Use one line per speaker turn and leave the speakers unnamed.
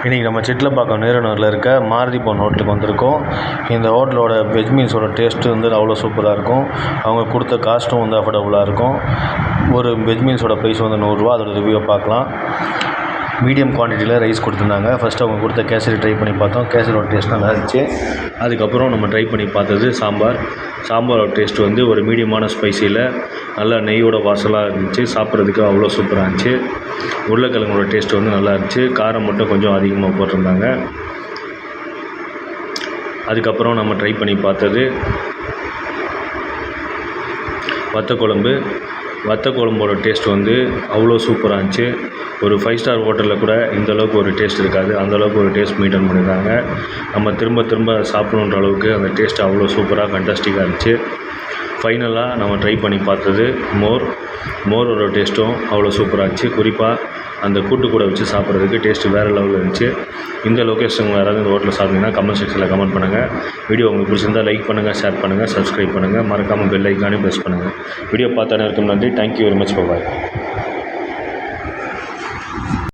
இன்றைக்கி நம்ம சிட்லப்பாக்கம் நேருநகரில் இருக்க மாருதி பவன் ஹோட்டலுக்கு வந்திருக்கோம். இந்த ஹோட்டலோட வெஜ் மீல்ஸோட டேஸ்ட்டு வந்து அவ்வளோ சூப்பராக இருக்கும். அவங்க கொடுத்த காஸ்ட்டும் வந்து அஃபோர்டபுளாக இருக்கும். ஒரு வெஜ் மீல்ஸோட ப்ரைஸ் வந்து 100 ரூபா. அதோட ரிவ்யூவை பார்க்கலாம். மீடியம் குவான்டிட்டியில் ரைஸ் கொடுத்துருந்தாங்க. ஃபஸ்ட்டு அவங்க கொடுத்த கேசரி ட்ரை பண்ணி பார்த்தோம். கேசரியோட டேஸ்ட் நல்லா இருந்துச்சு. அதுக்கப்புறம் நம்ம ட்ரை பண்ணி பார்த்தது சாம்பாரோட டேஸ்ட் வந்து ஒரு மீடியமான ஸ்பைசியில் நல்லா நெய்யோட வாசலாக இருந்துச்சு. சாப்பிட்றதுக்கு அவ்வளோ சூப்பராக இருந்துச்சு. உருளைக்கிழங்கோட டேஸ்ட் வந்து நல்லா இருந்துச்சு. காரம் மட்டும் கொஞ்சம் அதிகமாக போட்டிருந்தாங்க. அதுக்கப்புறம் நம்ம ட்ரை பண்ணி பார்த்தது வத்த குழம்போட டேஸ்ட் வந்து அவ்வளோ சூப்பராக இருந்துச்சு. ஒரு 5 ஸ்டார் ஹோட்டலில் கூட இந்தளவுக்கு ஒரு டேஸ்ட் இருக்காது. அந்தளவுக்கு ஒரு டேஸ்ட் மெயின்டைன் பண்ணியிருந்தாங்க. நம்ம திரும்ப சாப்பிடணுன்ற அளவுக்கு அந்த டேஸ்ட் அவ்வளோ சூப்பராக ஃபேண்டாஸ்டிக்காக இருந்துச்சு. ஃபைனலாக நம்ம ட்ரை பண்ணி பார்த்தது மோரோட டேஸ்ட்டும் அவ்வளோ சூப்பராக இருந்துச்சு. குறிப்பாக அந்த கூட்டு கூட வச்சு சாப்பிட்றதுக்கு டேஸ்ட்டு வேறு லெவலில் இருந்துச்சு. இந்த லொக்கேஷன் யாராவது இந்த ஹோட்டலில் சாப்பிட்டீங்கன்னா கமெண்ட் செக்ஷனில் கமெண்ட் பண்ணுங்கள். வீடியோ உங்களுக்கு பிடிச்சிருந்தால் லைக் பண்ணுங்கள், ஷேர் பண்ணுங்கள், சப்ஸ்கிரைப் பண்ணுங்கள். மறக்காமல் பெல் ஐக்கானே ப்ரெஸ் பண்ணுங்கள். வீடியோ பார்த்த அனைவருக்கும் நன்றி. Thank you very much. பாய்.